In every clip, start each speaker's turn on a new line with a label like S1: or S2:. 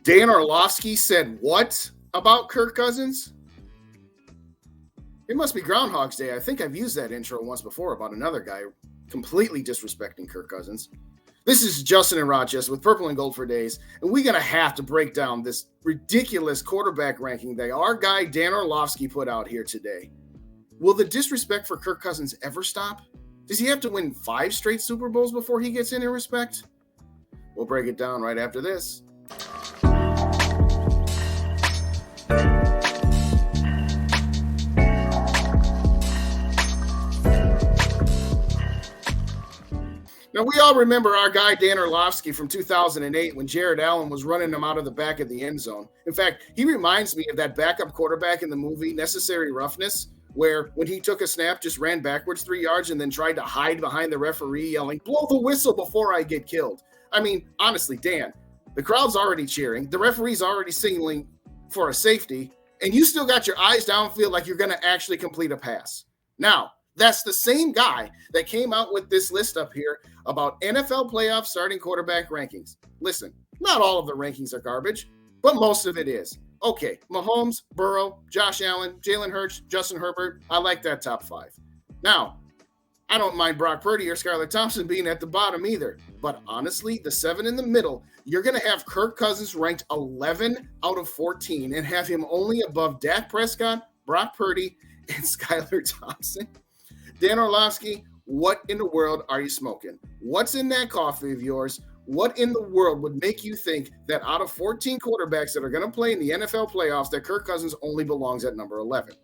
S1: Dan Orlovsky said what about Kirk Cousins? It must be Groundhog's Day. I think I've used that intro once before about another guy completely disrespecting Kirk Cousins. This is Justin in Rochester with Purple and Gold for Days, and we're going to have to break down this ridiculous quarterback ranking that our guy Dan Orlovsky put out here today. Will the disrespect for Kirk Cousins ever stop? Does he have to win 5 straight Super Bowls before he gets any respect? We'll break it down right after this. Now, we all remember our guy Dan Orlovsky from 2008 when Jared Allen was running him out of the back of the end zone. In fact, he reminds me of that backup quarterback in the movie Necessary Roughness, where when he took a snap, just ran backwards 3 yards and then tried to hide behind the referee yelling, "Blow the whistle before I get killed." I mean, honestly, Dan, the crowd's already cheering. The referee's already signaling for a safety, and you still got your eyes downfield like you're going to actually complete a pass. Now, that's the same guy that came out with this list up here about NFL playoff starting quarterback rankings. Listen, not all of the rankings are garbage, but most of it is. Okay, Mahomes, Burrow, Josh Allen, Jalen Hurts, Justin Herbert. I like that top 5. Now, I don't mind Brock Purdy or Skylar Thompson being at the bottom either. But honestly, the 7 in the middle, you're going to have Kirk Cousins ranked 11 out of 14 and have him only above Dak Prescott, Brock Purdy, and Skylar Thompson. Dan Orlovsky, what in the world are you smoking? What's in that coffee of yours? What in the world would make you think that out of 14 quarterbacks that are going to play in the NFL playoffs, that Kirk Cousins only belongs at number 11?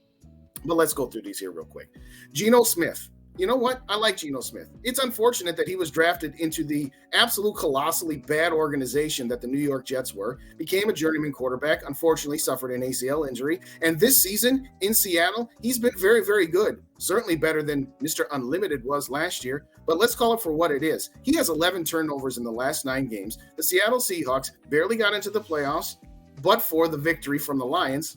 S1: But let's go through these here real quick. Geno Smith. You know what? I like Geno Smith. It's unfortunate that he was drafted into the absolute colossally bad organization that the New York Jets were, became a journeyman quarterback, unfortunately suffered an ACL injury, and this season in Seattle, he's been very, very good. Certainly better than Mr. Unlimited was last year, but let's call it for what it is. He has 11 turnovers in the last 9 games. The Seattle Seahawks barely got into the playoffs, but for the victory from the Lions.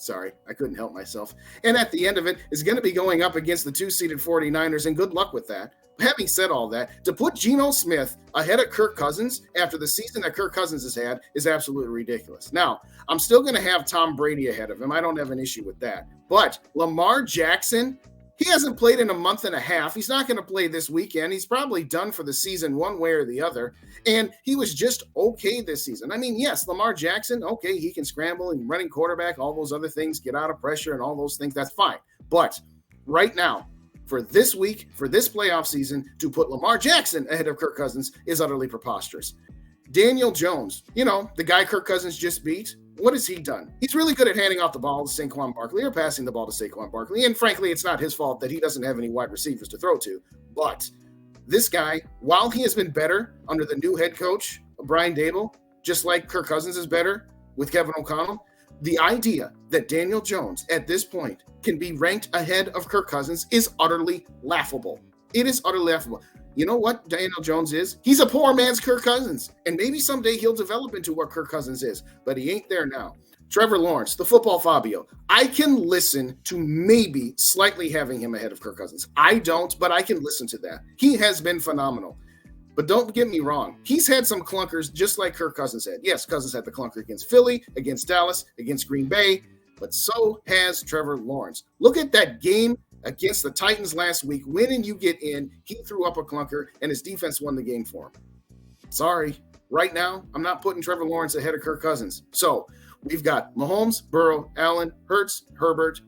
S1: Sorry, I couldn't help myself. And at the end of it is going to be going up against the 2-seeded 49ers, and good luck with that. Having said all that, to put Geno Smith ahead of Kirk Cousins after the season that Kirk Cousins has had is absolutely ridiculous. Now, I'm still going to have Tom Brady ahead of him. I don't have an issue with that. But Lamar Jackson, he hasn't played in a month and a half. He's not going to play this weekend. He's probably done for the season one way or the other. And he was just okay this season. I mean, yes, Lamar Jackson, okay, he can scramble and running quarterback, all those other things, get out of pressure and all those things. That's fine. But right now, for this week, for this playoff season, to put Lamar Jackson ahead of Kirk Cousins is utterly preposterous. Daniel Jones, you know, the guy Kirk Cousins just beat, what has he done? He's really good at handing off the ball to Saquon Barkley or passing the ball to Saquon Barkley. And frankly, it's not his fault that he doesn't have any wide receivers to throw to. But this guy, while he has been better under the new head coach, Brian Daboll, just like Kirk Cousins is better with Kevin O'Connell, the idea that Daniel Jones at this point can be ranked ahead of Kirk Cousins is utterly laughable. It is utterly laughable. You know what Daniel Jones is? He's a poor man's Kirk Cousins. And maybe someday he'll develop into what Kirk Cousins is, but he ain't there now. Trevor Lawrence, the football Fabio. I can listen to maybe slightly having him ahead of Kirk Cousins. I don't, but I can listen to that. He has been phenomenal. But don't get me wrong. He's had some clunkers just like Kirk Cousins had. Yes, Cousins had the clunker against Philly, against Dallas, against Green Bay, but so has Trevor Lawrence. Look at that game against the Titans last week. Win and you get in. He threw up a clunker, and his defense won the game for him. Sorry. Right now, I'm not putting Trevor Lawrence ahead of Kirk Cousins. So we've got Mahomes, Burrow, Allen, Hurts, Herbert,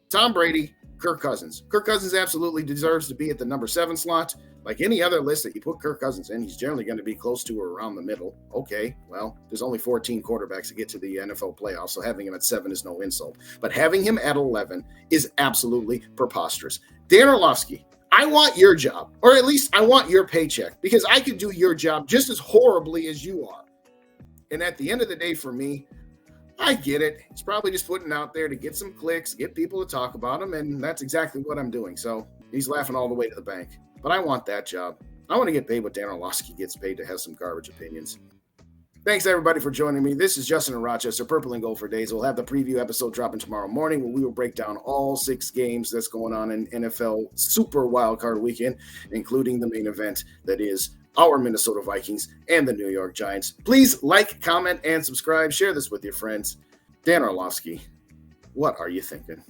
S1: Tom Brady, Kirk Cousins. Kirk Cousins absolutely deserves to be at the number 7 slot. Like any other list that you put Kirk Cousins in, he's generally going to be close to or around the middle. Okay, well, there's only 14 quarterbacks to get to the NFL playoffs, so having him at 7 is no insult. But having him at 11 is absolutely preposterous. Dan Orlovsky, I want your job, or at least I want your paycheck, because I could do your job just as horribly as you are. And at the end of the day, for me, I get it. It's probably just putting out there to get some clicks, get people to talk about him, and that's exactly what I'm doing. So he's laughing all the way to the bank. But I want that job. I want to get paid what Dan Orlovsky gets paid to have some garbage opinions. Thanks, everybody, for joining me. This is Justin in Rochester, Purple and Gold for Days. We'll have the preview episode dropping tomorrow morning where we will break down all 6 games that's going on in NFL Super Wildcard Weekend, including the main event that is our Minnesota Vikings, and the New York Giants. Please like, comment, and subscribe. Share this with your friends. Dan Orlovsky, what are you thinking?